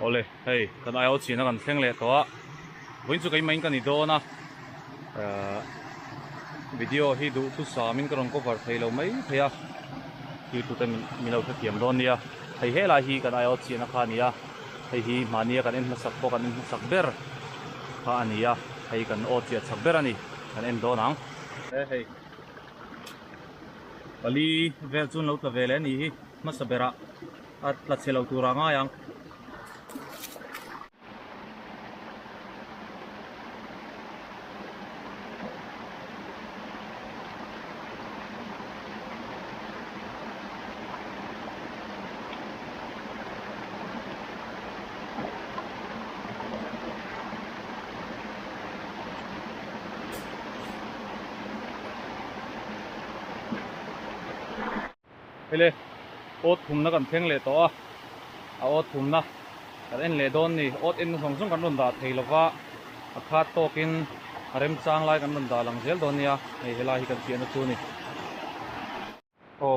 ole hei kan ai chi na kan thleng le to voin chu kai main kan ni do na video hi du tu samin kan ko var thei lo mai theya hi tu ten mi lo tha tiam don nia hei hela hi kan ai chi na kha nia hei hi mania kan en sak po kan en sak ber kha ania hei kan o chi sak ber ani kan en do nang hei ali vel chun lo tla vele ni hi masabera at la chelo tura nga yang hele ot thumna kan thleng le to a ot thumna kan en le don ni ot in song song kan ron da theilowa a khat tokin arem chang lai kan ron da lang zel don nia hei hela hi kan chian chu ni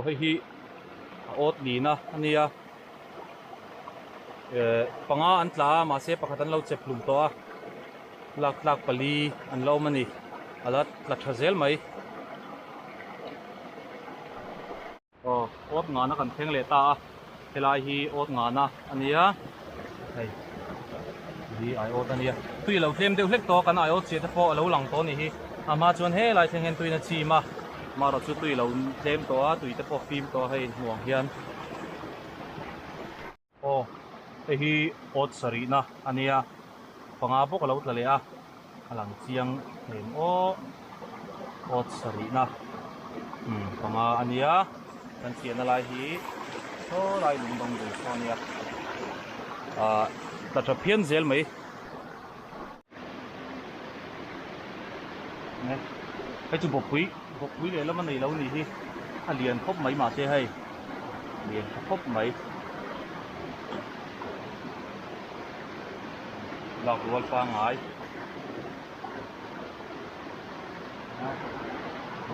hei hi ot ni na ania panga an tla ma se pakhatan lo chep lum to a lak lak pali an lo mani alat la thazel mai ot nga na kan thleng le ta helai hi ot nga na ania hei hi ai ot ania tui lo thlem deuh hlek to kan ai ot che ta pho lo lang to ni hi ama chuan he lai theng hen tui na chi ma ro chu tui lo thlem to a tui te pho phim to hei nuang hian hei hi ot sari na ania panga pok lo tla le a alang chiang hem ot sari na panga ania kan chian lai hi so lai lung dong du so nia ta tra phian zel mai ne cái chu bộc quý le lam nei lo ni hi a lian khop mai ma se hei lian khop mai lak wal pa ngai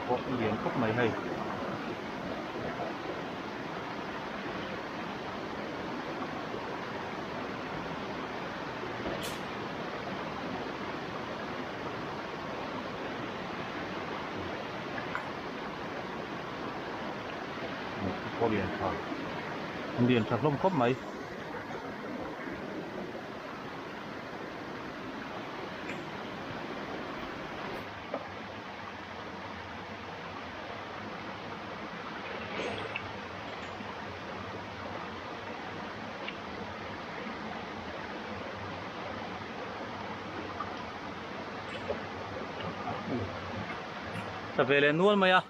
ko lian khop mai hei điện sạc lông khóc mấy ta về lên luôn mày à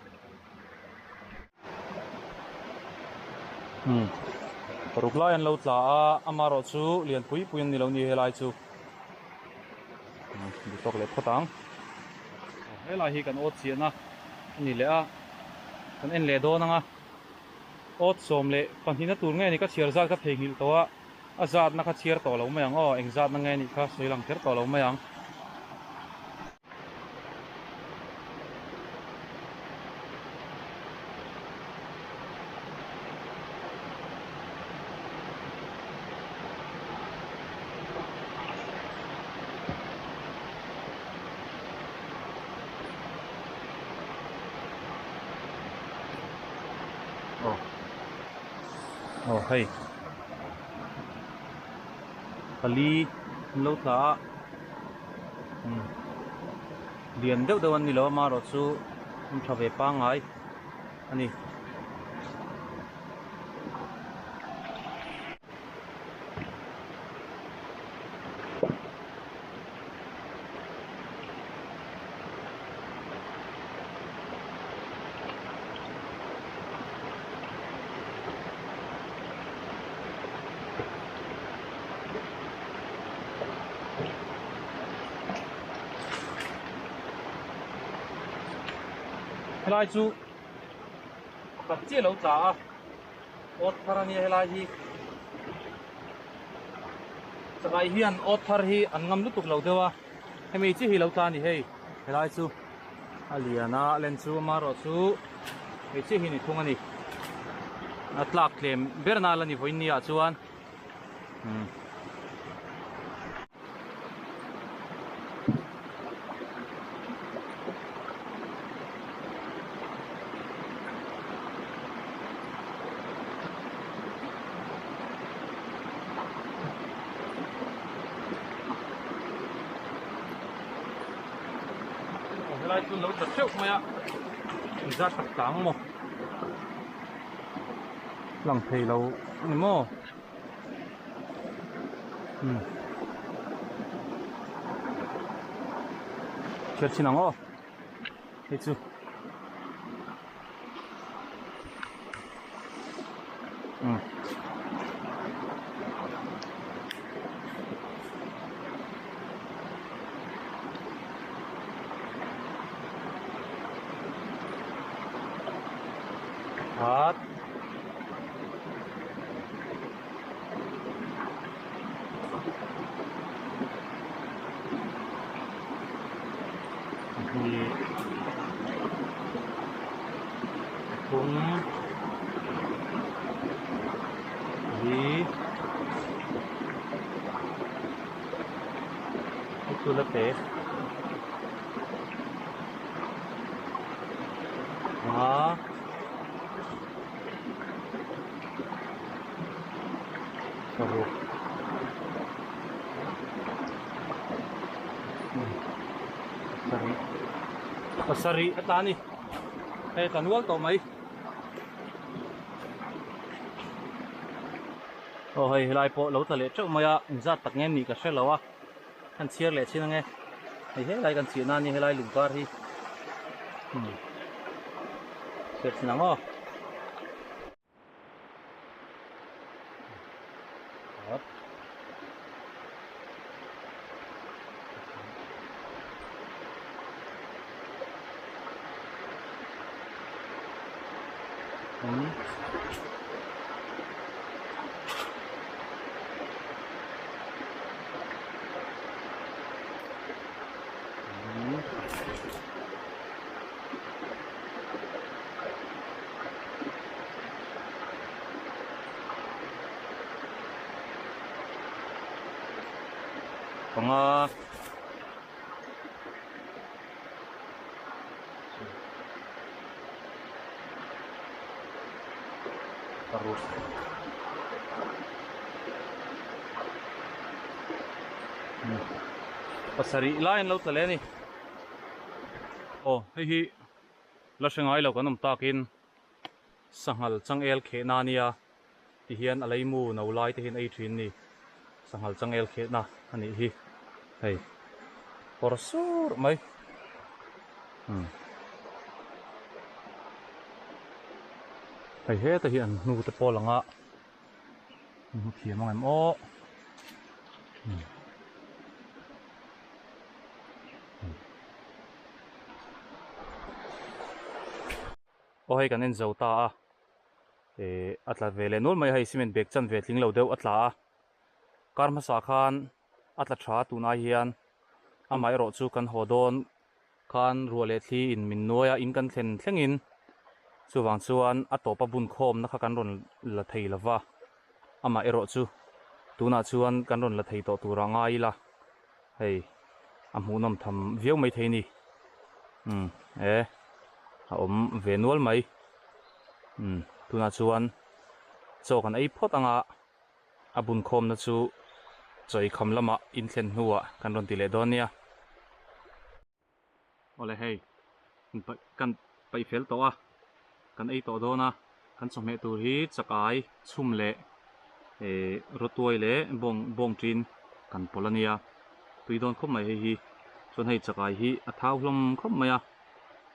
ruk lai an lo tla amaro chu lian pui puin ni lo ni helai chu di tok le photang helai hi kan ot chiana ni le a kan en le do nanga ot som le panhina tur nge ni ka chiar zat ka thengil to a azat na ka chiar to lo mayang eng zat na nge ni kha soilang ther to lo mayang hei pali lo tla lian deuh deuh an ni lo ma ro chu tha ve pa ngai ani helai chu ka che lo tla ot tharani helai hi sakai hian ot thar hi an ngam lutuk lo dewa hemi chi hi lo ta ni hei helai chu aliana len chu ma ro chu hei chi hi ni thung ani atlak klem berna la ni voin ni a chuan lại tuần lâu chặt chịu mày ạ ra tập táng mò lòng thầy lâu mò chết xin nào hết chưa hot thì cũng thì itu lebih Taruh Pasari atani tanual to mai hay lai po lo ta le chau maya za tak nge mi ka shelawa kan chiar le chin nge he lai kan chi na ni he lai lungkar hi set nango Panga terus pasari lain lo tale ni hi la sengai lo kanum takin sanghal changel khe na nia ti hian alai mu no lai te hin ai thin ni sanghal changel khe na ani hi hei porsur mai hei he ta hian nu te polanga nu thiam ngam o hei kan en zota a atla vele nol mai hei cement bag chan ve tling lo deuh atla a karma sa khan atla tha tu na hian amai ro chu kan hodon kan ruale thli in min noya in kan thlen thlengin chuwang chuan atopa bun khom na kha kan ron la thei lawa ama ero chu tuna chuan kan ron la thei to tura ngai la hei amhunom tham viau mai thei ni a om venual mai tuna chuan chokan ei phot anga abun khom na chu choi kham lama in thlen hnuwa kan ron ti le donia ole hei kan pai fel to a kan ei to dona kan chome tur hi chakai chhum le rotuai le bong trin kan polania tuidon khom mai hi chon hei chakai hi a thau hlom khom maya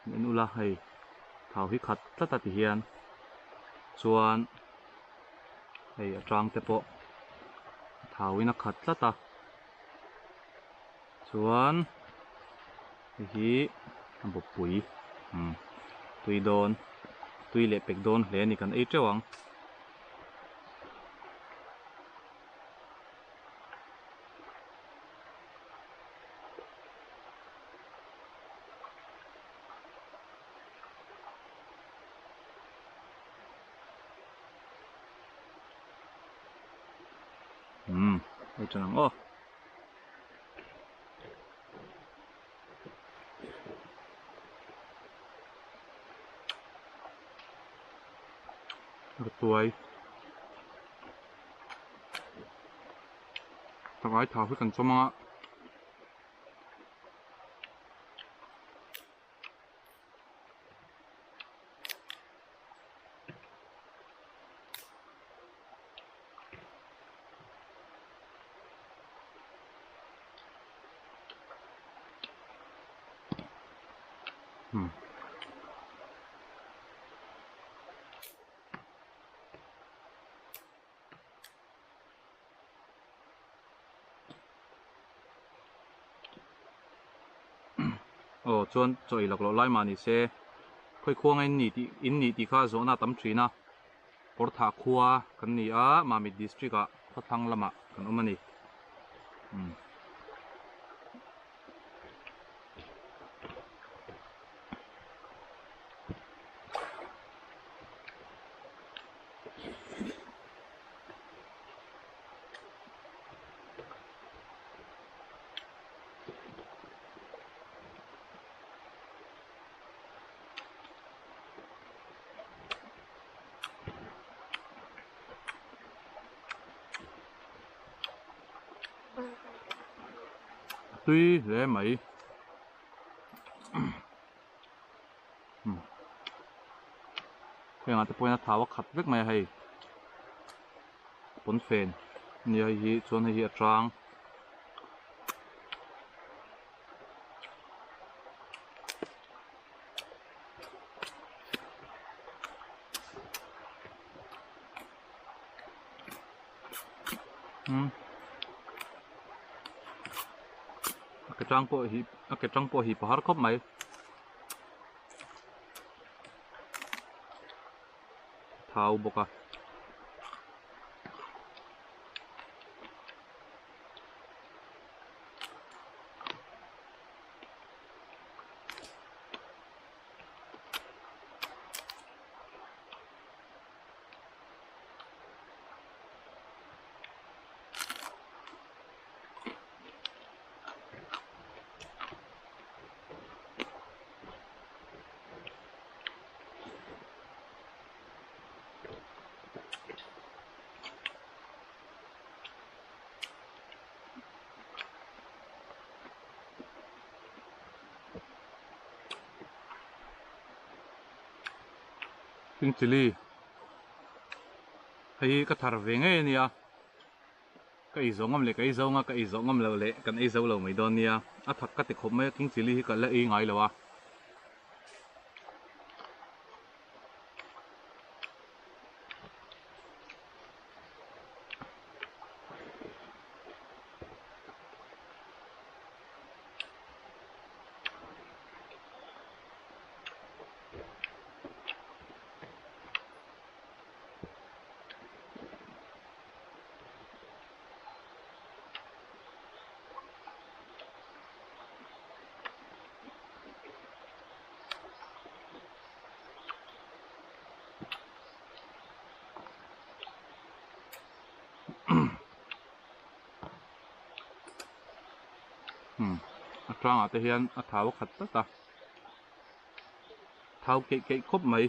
nenula hei thau hi khat tlata ti hian chuan hei atang te po thau in a khat tlata chuan hi ambo pui tuidon tui le pek don hle ni kan ei trewang ei chanang tuai takai thau hi kan choma chuan choi lak lo lai ma ni se khoi khuang in ni ti kha zo na tam thina por tha khuwa kan ni a mami district a khathang lama kan omani tuy lẽ mấy khi mà tôi nói tháo khát vết mày hay bốn phèn nhiều gì cho nên hiện trang cái trang bộ hi bahar khop mai tháo boka pink chili hay cái thar về ngay nè cái giống ngâm lệ cái giống cái giống ngâm lệ cái ấy giống lẩu mấy đòn nè thật cái tiệc hôm mấy pink chili cái là ý ngay rồi trang ở đây hiện tháo khát tất ta tháo cái khúc mấy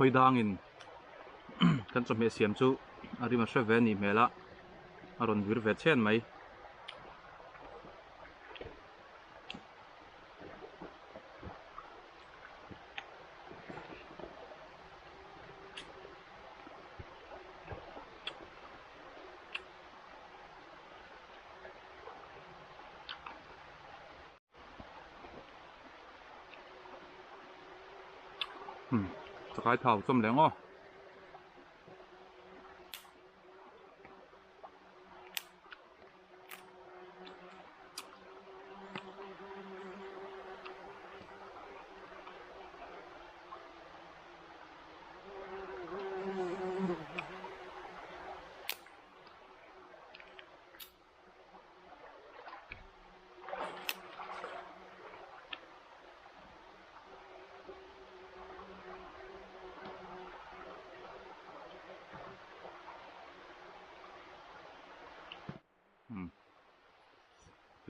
khơi đang in kan chom he siam chu ari ma hre ve ni mela aron vir ve chen mai cái thảo chôm lén ó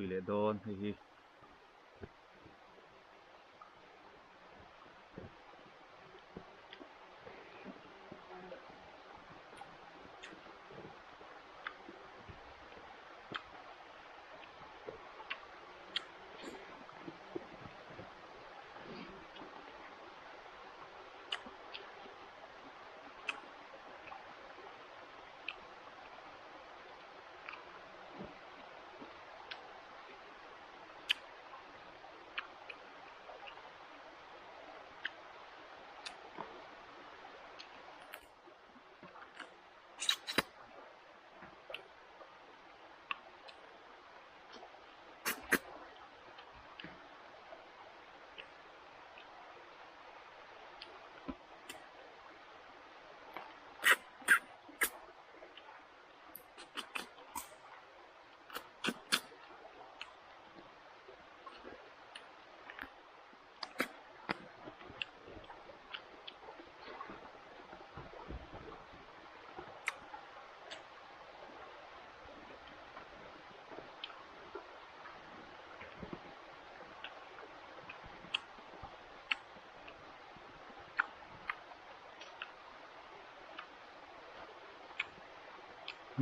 ตุยเลโดนเฮีย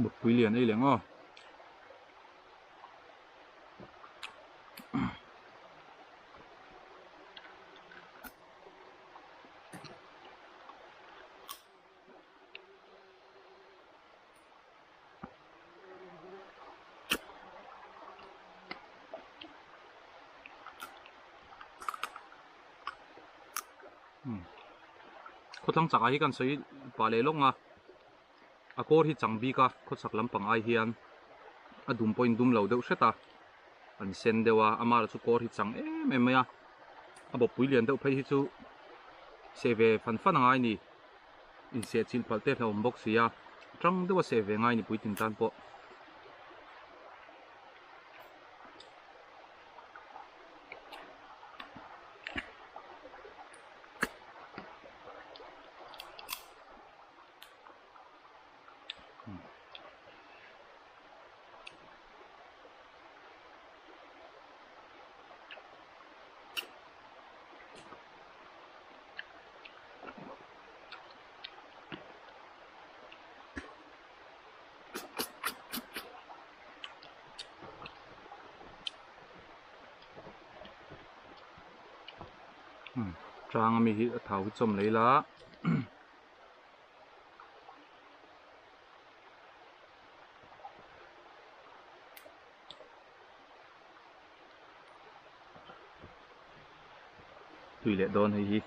บุกปุยเหรียญไอ้เหลียงอ้อเขาตั้งจากไอ้กันใส่ปลาเล่ลงอ่ะอากูที่จังบีกะเขาสักลำปังไอเฮียนอดุมปอยดุมเหลาเดือดเสตาอันเซนเดว่าอามาสุกูที่จังไม่อะอาบอกปุยเลียนเดือดไปที่สุเซเวฟันไงนี่อินเสียจิลพัลเตอร์เราบอกเสียจังเดือดว่าเซเวไงนี่ปุยตินตันปะจางมีหิเท้าจมเลยละตุยเละโดนให้ฮี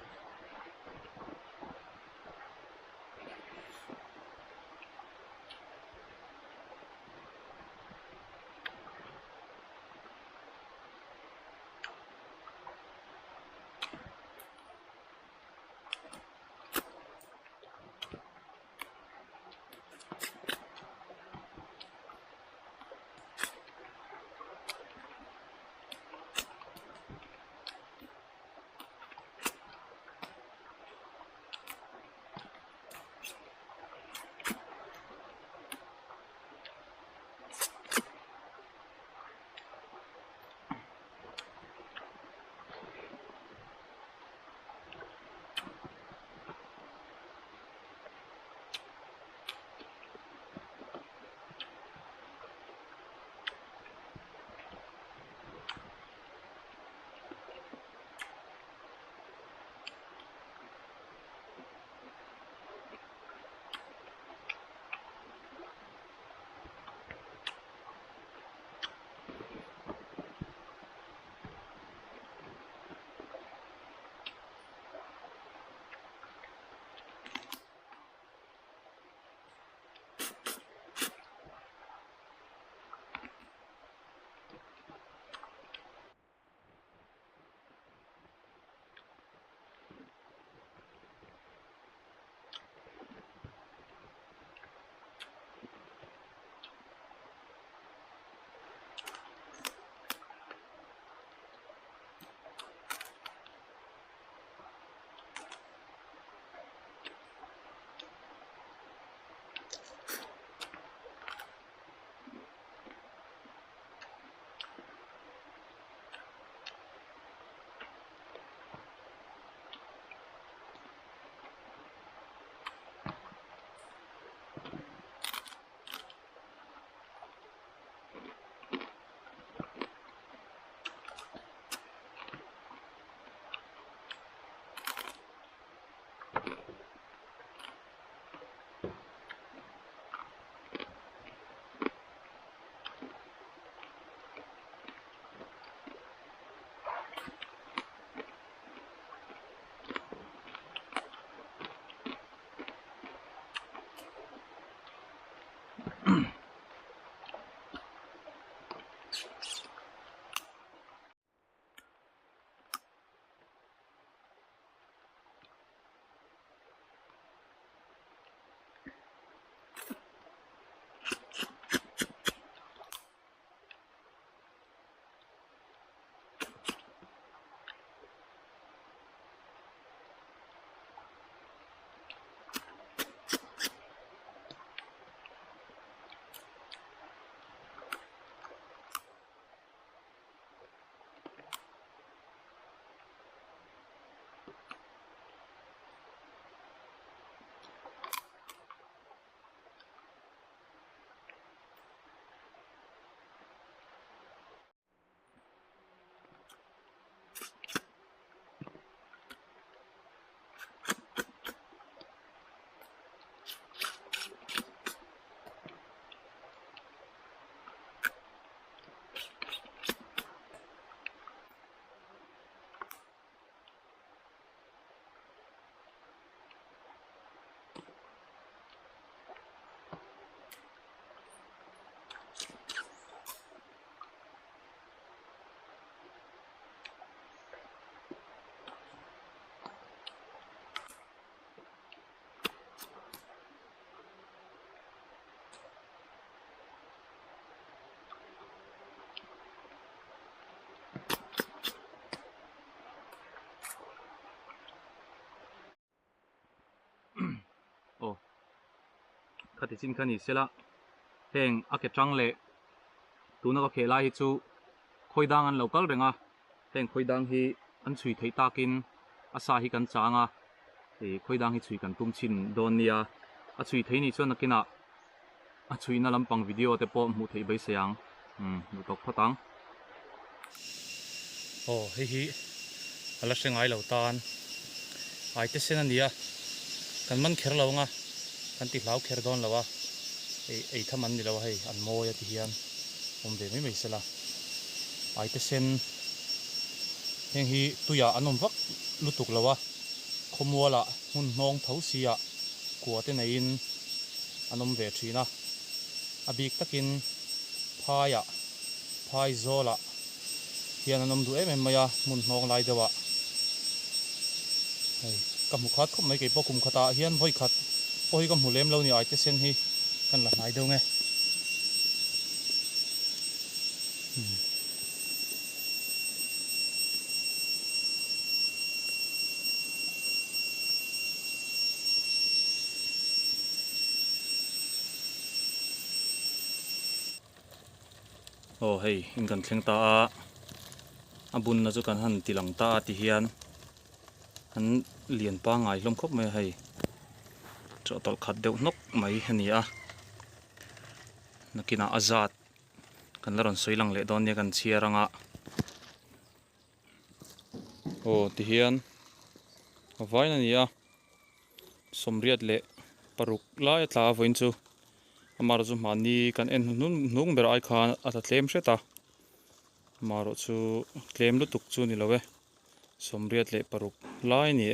khati chin khani sela heng ake chang le tuna ko khela hi chu khoidang an local renga heng khoidang hi an chui thei takin asa hi kan changa e khoidang hi chui kan tum chin don nia a chui thei ni chuan nakina a chui na lampang video te po mu thei bai sayang mu tok phatang hi ala sengai lo tan ai te sen ania kan man kher lo nga kan ti hlau kher don lawa ei thaman ni lo hei an moya ti hian ve mai sela ai te sen heng hi tuya anom vak lutuk lawa khomwala hun hnong thosia kuate nein anom ve thina abik takin phai zola hian anom du em maya mun hnong lai dewa hei kamu khat khom mai ke pokum khata hian voi khat poi kam hulem lo ni ai te sen hi kan la nai deu nge hei in kan thleng ta a bun na chu kan han tilang ta ti hian han lian pa ngai hlom khop mai hei cho tol khat deuh nok mai hania nakina azat kan laron soilang le don ne kan chiaranga ti hian vaina nia somriat le paruk lai tla voin chu amar chu mani kan en nung ber ai khan ata tlem hreta maro chu tlem lutuk chu ni lowe somriat le paruk lai ni